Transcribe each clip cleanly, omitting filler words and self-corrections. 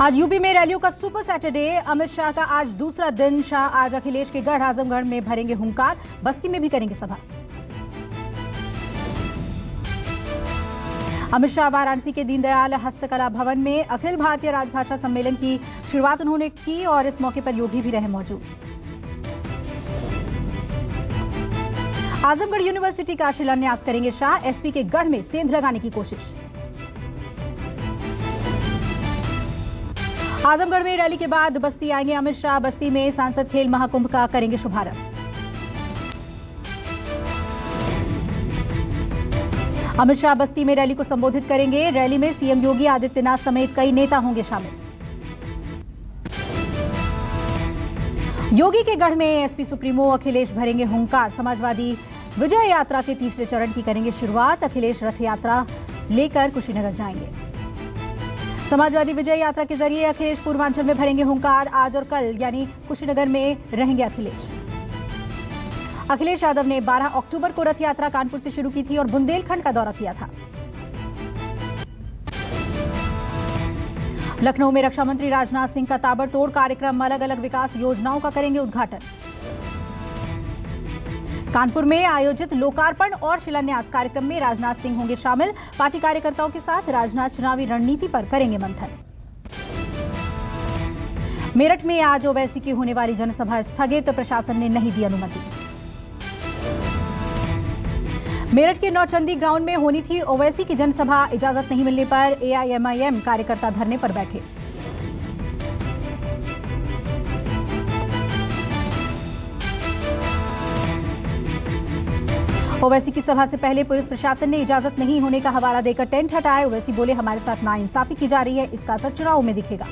आज यूपी में रैलियों का सुपर सैटरडे। अमित शाह का आज दूसरा दिन। शाह आज अखिलेश के गढ़ आजमगढ़ में भरेंगे हुंकार, बस्ती में भी करेंगे सभा। अमित शाह वाराणसी के दीनदयाल हस्तकला भवन में अखिल भारतीय राजभाषा सम्मेलन की शुरुआत उन्होंने की और इस मौके पर योगी भी रहे मौजूद। आजमगढ़ यूनिवर्सिटी का शिलान्यास करेंगे शाह। एसपी के गढ़ में सेंध लगाने की कोशिश। आजमगढ़ में रैली के बाद बस्ती आएंगे अमित शाह। बस्ती में सांसद खेल महाकुंभ का करेंगे शुभारंभ। अमित शाह बस्ती में रैली को संबोधित करेंगे। रैली में सीएम योगी आदित्यनाथ समेत कई नेता होंगे शामिल। योगी के गढ़ में एसपी सुप्रीमो अखिलेश भरेंगे हुंकार। समाजवादी विजय यात्रा के तीसरे चरण की करेंगे शुरुआत। अखिलेश रथ यात्रा लेकर कुशीनगर जाएंगे। समाजवादी विजय यात्रा के जरिए अखिलेश पूर्वांचल में भरेंगे हुंकार। आज और कल यानी कुशीनगर में रहेंगे अखिलेश। अखिलेश यादव ने 12 अक्टूबर को रथ यात्रा कानपुर से शुरू की थी और बुंदेलखंड का दौरा किया था। लखनऊ में रक्षा मंत्री राजनाथ सिंह का ताबड़तोड़ कार्यक्रम। अलग अलग विकास योजनाओं का करेंगे उद्घाटन। कानपुर में आयोजित लोकार्पण और शिलान्यास कार्यक्रम में राजनाथ सिंह होंगे शामिल। पार्टी कार्यकर्ताओं के साथ राजनाथ चुनावी रणनीति पर करेंगे मंथन। मेरठ में आज ओवैसी की होने वाली जनसभा स्थगित, प्रशासन ने नहीं दी अनुमति। मेरठ के नौचंदी ग्राउंड में होनी थी ओवैसी की जनसभा, इजाजत नहीं मिलने पर एआईएमआईएम कार्यकर्ता धरने पर बैठे। ओवैसी की सभा से पहले पुलिस प्रशासन ने इजाजत नहीं होने का हवाला देकर टेंट हटाए। ओवैसी बोले, हमारे साथ नाइंसाफी की जा रही है, इसका असर चुनाव में दिखेगा।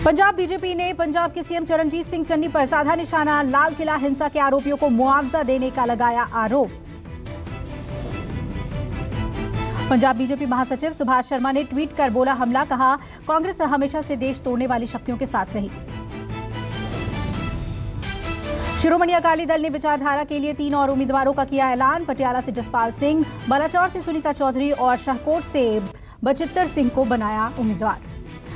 पंजाब बीजेपी ने पंजाब के सीएम चरणजीत सिंह चन्नी पर साधा निशाना। लाल किला हिंसा के आरोपियों को मुआवजा देने का लगाया आरोप। पंजाब बीजेपी महासचिव सुभाष शर्मा ने ट्वीट कर बोला हमला, कहा कांग्रेस हमेशा से देश तोड़ने वाली शक्तियों के साथ रही। शिरोमणि अकाली दल ने विचारधारा के लिए 3 और उम्मीदवारों का किया ऐलान। पटियाला से जसपाल सिंह, बलाचौर से सुनीता चौधरी और शाहकोट से बचित्तर सिंह को बनाया उम्मीदवार।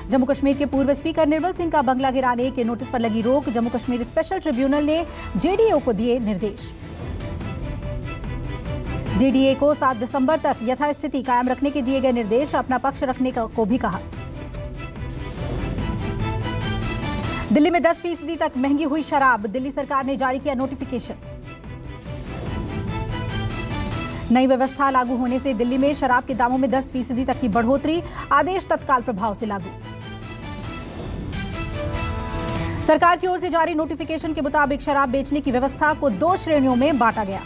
जम्मू कश्मीर के पूर्व स्पीकर निर्मल सिंह का बंगला गिराने के नोटिस पर लगी रोक। जम्मू कश्मीर स्पेशल ट्रिब्यूनल ने जेडीए को दिए निर्देश। जेडीए को 7 दिसंबर तक यथास्थिति कायम रखने के दिए गए निर्देश। अपना पक्ष रखने को भी कहा। दिल्ली में 10% तक महंगी हुई शराब। दिल्ली सरकार ने जारी किया नोटिफिकेशन। नई व्यवस्था लागू होने से दिल्ली में शराब के दामों में 10% तक की बढ़ोतरी। आदेश तत्काल प्रभाव से लागू। सरकार की ओर से जारी नोटिफिकेशन के मुताबिक शराब बेचने की व्यवस्था को 2 श्रेणियों में बांटा गया।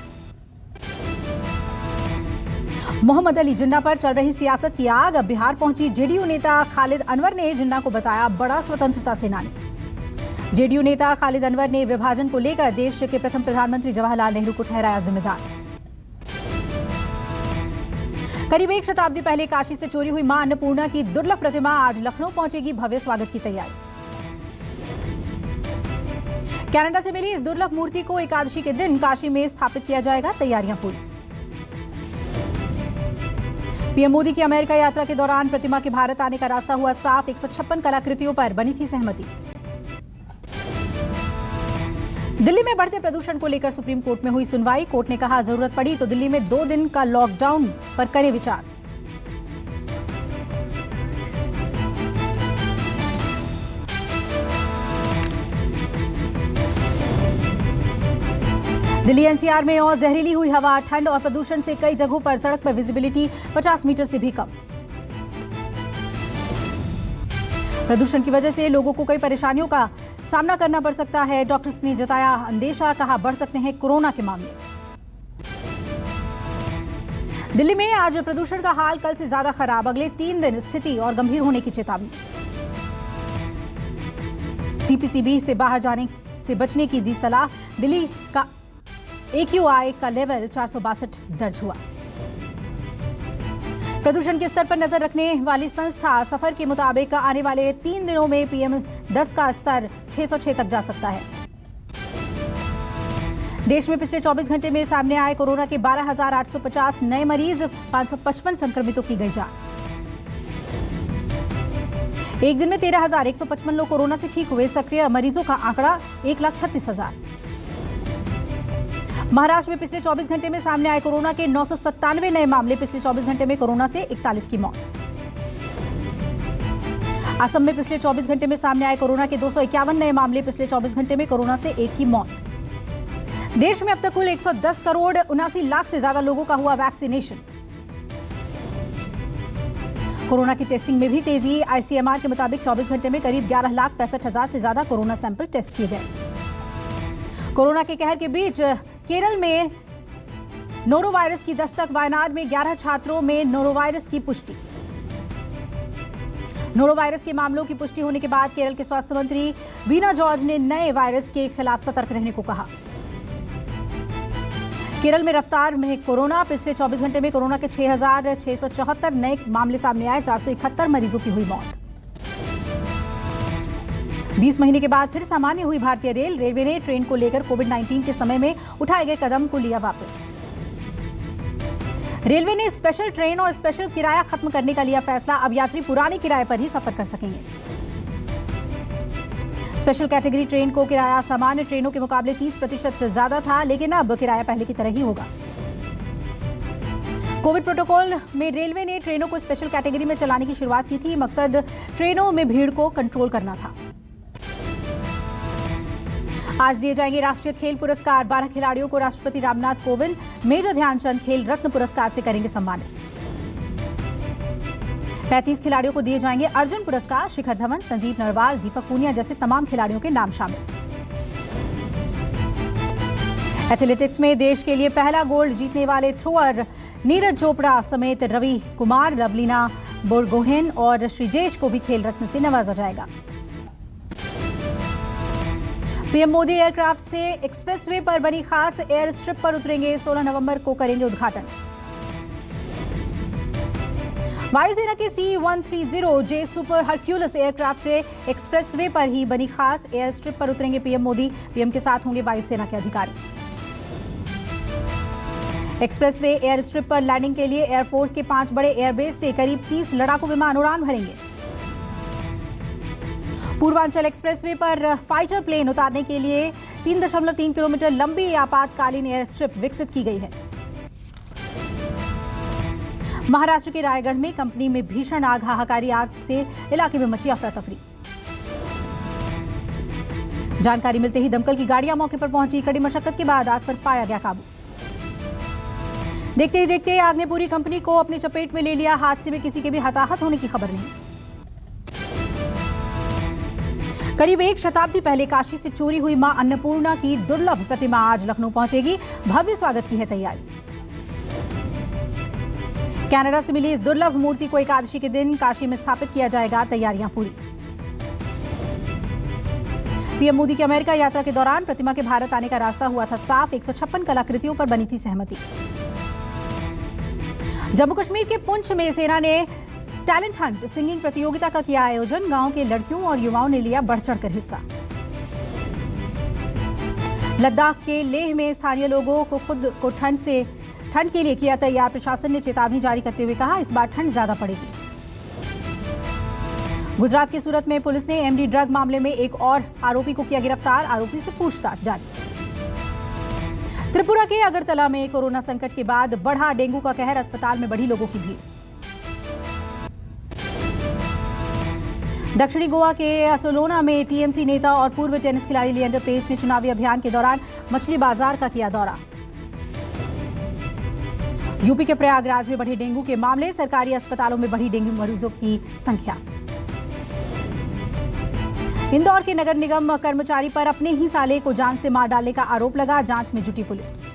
मोहम्मद अली जिन्ना पर चल रही सियासत की आग। अब बिहार पहुंची जेडीयू नेता खालिद अनवर ने जिन्ना को बताया बड़ा स्वतंत्रता सेनानी। जेडीयू नेता खालिद अनवर ने विभाजन को लेकर देश के प्रथम प्रधानमंत्री जवाहरलाल नेहरू को ठहराया जिम्मेदार। करीब 1 शताब्दी पहले काशी से चोरी हुई मां अन्नपूर्णा की दुर्लभ प्रतिमा आज लखनऊ पहुंचेगी। भव्य स्वागत की तैयारी। कनाडा से मिली इस दुर्लभ मूर्ति को एकादशी के दिन काशी में स्थापित किया जाएगा। तैयारियां पूरी। पीएम मोदी की अमेरिका यात्रा के दौरान प्रतिमा के भारत आने का रास्ता हुआ साफ। 156 कलाकृतियों पर बनी थी सहमति। दिल्ली में बढ़ते प्रदूषण को लेकर सुप्रीम कोर्ट में हुई सुनवाई। कोर्ट ने कहा जरूरत पड़ी तो दिल्ली में 2 दिन का लॉकडाउन पर करें विचार। दिल्ली एनसीआर में और जहरीली हुई हवा। ठंड और प्रदूषण से कई जगहों पर सड़क पर विजिबिलिटी 50 मीटर से भी कम। प्रदूषण की वजह से लोगों को कई परेशानियों का सामना करना पड़ सकता है। डॉक्टर्स ने जताया अंदेशा, कहा बढ़ सकते हैं कोरोना के मामले। दिल्ली में आज प्रदूषण का हाल कल से ज्यादा खराब। अगले 3 दिन स्थिति और गंभीर होने की चेतावनी। सीपीसीबी से बाहर जाने से बचने की दी सलाह। दिल्ली का AQI का लेवल 462 दर्ज हुआ। प्रदूषण के स्तर पर नजर रखने वाली संस्था सफर के मुताबिक आने वाले 3 दिनों में PM10 का स्तर 606 तक जा सकता है। देश में पिछले 24 घंटे में सामने आए कोरोना के 12,850 नए मरीज, 555 संक्रमितों की गई जान। एक दिन में 13,155 लोग कोरोना से ठीक हुए। सक्रिय मरीजों का आंकड़ा 1,36,000। महाराष्ट्र में पिछले 24 घंटे में सामने आए कोरोना के 997 नए मामले। पिछले 24 घंटे में कोरोना से 41 की मौत। असम में पिछले 24 घंटे में सामने आए कोरोना के 251 नए मामले। पिछले 24 घंटे में कोरोना से 1 की मौत। देश में अब तक कुल 110 करोड़ 79 लाख से ज्यादा लोगों का हुआ वैक्सीनेशन। कोरोना की टेस्टिंग में भी तेजी। आईसीएमआर के मुताबिक 24 घंटे में करीब 11,65,000 से ज्यादा कोरोना सैंपल टेस्ट किए गए। कोरोना के कहर के बीच केरल में नोरोवायरस की दस्तक। वायनाड में 11 छात्रों में नोरोवायरस की पुष्टि। नोरोवायरस के मामलों की पुष्टि होने के बाद केरल के स्वास्थ्य मंत्री वीना जॉर्ज ने नए वायरस के खिलाफ सतर्क रहने को कहा। केरल में रफ्तार में कोरोना। पिछले 24 घंटे में कोरोना के 6,674 नए मामले सामने आए। 471 मरीजों की हुई मौत। 20 महीने के बाद फिर सामान्य हुई भारतीय रेल। रेलवे ने ट्रेन को लेकर कोविड-19 के समय में उठाए गए कदम को लिया वापस। रेलवे ने स्पेशल ट्रेन और स्पेशल किराया खत्म करने का लिया फैसला। अब यात्री पुराने किराए पर ही सफर कर सकेंगे। स्पेशल कैटेगरी ट्रेन को किराया सामान्य ट्रेनों के मुकाबले 30% ज्यादा था, लेकिन अब किराया पहले की तरह ही होगा। कोविड प्रोटोकॉल में रेलवे ने ट्रेनों को स्पेशल कैटेगरी में चलाने की शुरुआत की थी। मकसद ट्रेनों में भीड़ को कंट्रोल करना था। आज दिए जाएंगे राष्ट्रीय खेल पुरस्कार। 12 खिलाड़ियों को राष्ट्रपति रामनाथ कोविंद मेजर ध्यानचंद खेल रत्न पुरस्कार से करेंगे सम्मानित। 35 खिलाड़ियों को दिए जाएंगे अर्जुन पुरस्कार। शिखर धवन, संदीप नरवाल, दीपक पूनिया जैसे तमाम खिलाड़ियों के नाम शामिल। एथलेटिक्स में देश के लिए पहला गोल्ड जीतने वाले थ्रोअर नीरज चोपड़ा समेत रवि कुमार, लवलीना बोरगोहेन और श्रीजेश को भी खेल रत्न से नवाजा जाएगा। पीएम मोदी एयरक्राफ्ट से एक्सप्रेसवे पर बनी खास एयर स्ट्रिप पर उतरेंगे। 16 नवंबर को करेंगे उद्घाटन। वायुसेना के C-130J सुपर हरक्यूलिस एयरक्राफ्ट से एक्सप्रेसवे पर ही बनी खास एयर स्ट्रिप पर उतरेंगे पीएम मोदी। पीएम के साथ होंगे वायुसेना के अधिकारी। एक्सप्रेसवे एयर स्ट्रिप पर लैंडिंग के लिए एयरफोर्स के 5 बड़े एयरबेस से करीब 30 लड़ाकू विमान उड़ान भरेंगे। पूर्वांचल एक्सप्रेसवे पर फाइटर प्लेन उतारने के लिए 3.3 किलोमीटर लंबी आपातकालीन एयर स्ट्रिप विकसित की गई है। महाराष्ट्र के रायगढ़ में कंपनी में भीषण आग। हाहाकारी आग से इलाके में मची अफरा तफरी। जानकारी मिलते ही दमकल की गाड़ियां मौके पर पहुंची। कड़ी मशक्कत के बाद आग पर पाया गया काबू। देखते ही देखते आग ने पूरी कंपनी को अपनी चपेट में ले लिया। हादसे में किसी के भी हताहत होने की खबर नहीं। करीब 1 शताब्दी पहले काशी से चोरी हुई मां अन्नपूर्णा की दुर्लभ प्रतिमा आज लखनऊ पहुंचेगी। भव्य स्वागत की है तैयारी। कनाडा से मिली इस दुर्लभ मूर्ति को एकादशी के दिन काशी में स्थापित किया जाएगा। तैयारियां पूरी। पीएम मोदी की अमेरिका यात्रा के दौरान प्रतिमा के भारत आने का रास्ता हुआ था साफ। 156 कलाकृतियों पर बनी थी सहमति। जम्मू कश्मीर के पुंछ में सेना ने टैलेंट हंट सिंगिंग प्रतियोगिता का किया आयोजन। गांव के लड़कियों और युवाओं ने लिया बढ़ चढ़कर हिस्सा। लद्दाख के लेह में स्थानीय लोगों को खुद को ठंड के लिए किया तैयार। प्रशासन ने चेतावनी जारी करते हुए कहा इस बार ठंड ज्यादा पड़ेगी। गुजरात के सूरत में पुलिस ने एमडी ड्रग मामले में एक और आरोपी को किया गिरफ्तार। आरोपी से पूछताछ जारी। त्रिपुरा के अगरतला में कोरोना संकट के बाद बढ़ा डेंगू का कहर। अस्पताल में बढ़ी लोगों की भीड़। दक्षिणी गोवा के असोलोना में टीएमसी नेता और पूर्व टेनिस खिलाड़ी लिएंडर पेस ने चुनावी अभियान के दौरान मछली बाजार का किया दौरा। यूपी के प्रयागराज में बढ़े डेंगू के मामले। सरकारी अस्पतालों में बढ़ी डेंगू मरीजों की संख्या। इंदौर के नगर निगम कर्मचारी पर अपने ही साले को जान से मार डालने का आरोप लगा। जांच में जुटी पुलिस।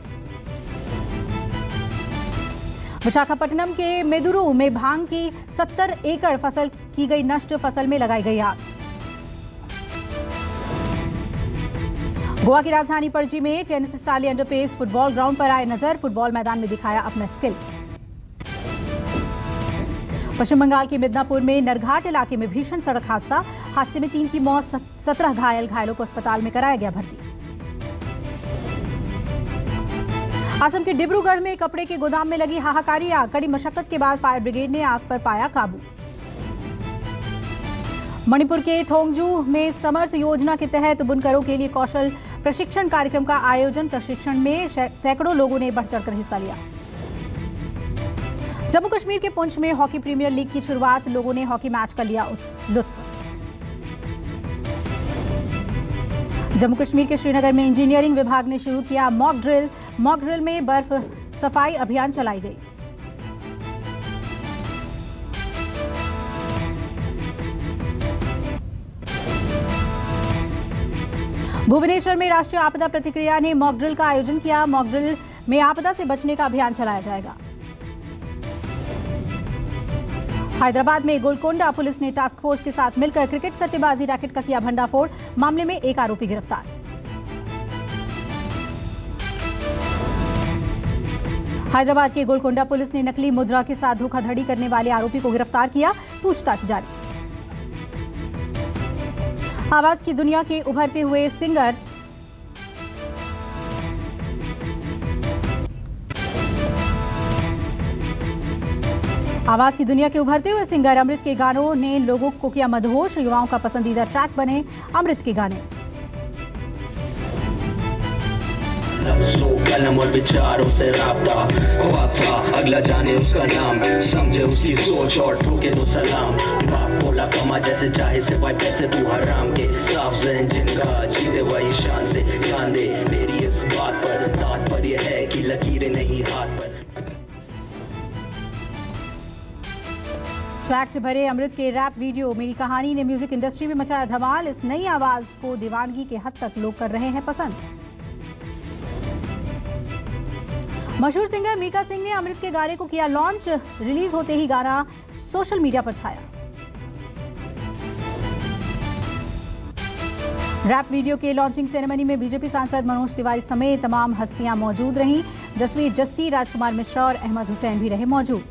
विशाखापट्टनम के मेदुरू में भांग की 70 एकड़ फसल की गई नष्ट। फसल में लगाई गई आग। गोवा की राजधानी पणजी में tennis star Leander Paes football ground पर आए नजर। फुटबॉल मैदान में दिखाया अपना स्किल। पश्चिम बंगाल के मिदनापुर में नरघाट इलाके में भीषण सड़क हादसा। हादसे में 3 की मौत, 17 घायल। घायलों को अस्पताल में कराया गया भर्ती। असम के डिब्रूगढ़ में कपड़े के गोदाम में लगी हाहाकारी आग। कड़ी मशक्कत के बाद फायर ब्रिगेड ने आग पर पाया काबू। मणिपुर के थोंगजू में समर्थ योजना के तहत बुनकरों के लिए कौशल प्रशिक्षण कार्यक्रम का आयोजन। प्रशिक्षण में सैकड़ों लोगों ने बढ़ चढ़कर हिस्सा लिया। जम्मू कश्मीर के पुंछ में हॉकी प्रीमियर लीग की शुरुआत। लोगों ने हॉकी मैच का लिया लुत्फ। जम्मू कश्मीर के श्रीनगर में इंजीनियरिंग विभाग ने शुरू किया मॉक ड्रिल। मॉक ड्रिल में बर्फ सफाई अभियान चलाई गई। भुवनेश्वर में राष्ट्रीय आपदा प्रतिक्रिया ने मॉक ड्रिल का आयोजन किया। मॉक ड्रिल में आपदा से बचने का अभियान चलाया जाएगा। हैदराबाद में गोलकोंडा पुलिस ने टास्क फोर्स के साथ मिलकर क्रिकेट सट्टेबाजी रैकेट का किया भंडाफोड़। मामले में एक आरोपी गिरफ्तार। हैदराबाद के गोलकोंडा पुलिस ने नकली मुद्रा के साथ धोखाधड़ी करने वाले आरोपी को गिरफ्तार किया। पूछताछ जारी। आवाज की दुनिया के उभरते हुए सिंगर अमृत के गानों ने लोगों को किया मदहोश। युवाओं का पसंदीदा ट्रैक बने अमृत के गाने। कलम और विचारों से राब्ता ख्वाब था अगला जाने उसका नाम, समझे उसकी सोच और ठोके तो सलाम। बाप बोला कमा जैसे चाहे सिवाय पैसे तू हराम के, साफ ज़हन जिनका जीते वही शान से ध्यान दे। मेरी इस बात पर तात्पर्य है कि लकीरें नहीं हाथ पर। स्वैग से भरे अमृत के रैप वीडियो मेरी कहानी ने म्यूजिक इंडस्ट्री में मचाया धमाल। इस नई आवाज को दीवानगी के हद तक लोग कर रहे हैं पसंद। मशहूर सिंगर मीका सिंह ने अमृत के गाने को किया लॉन्च। रिलीज होते ही गाना सोशल मीडिया पर छाया। रैप वीडियो के लॉन्चिंग सेरेमनी में बीजेपी सांसद मनोज तिवारी समेत तमाम हस्तियां मौजूद रहीं। जसवीर जस्सी, राजकुमार मिश्रा और अहमद हुसैन भी रहे मौजूद।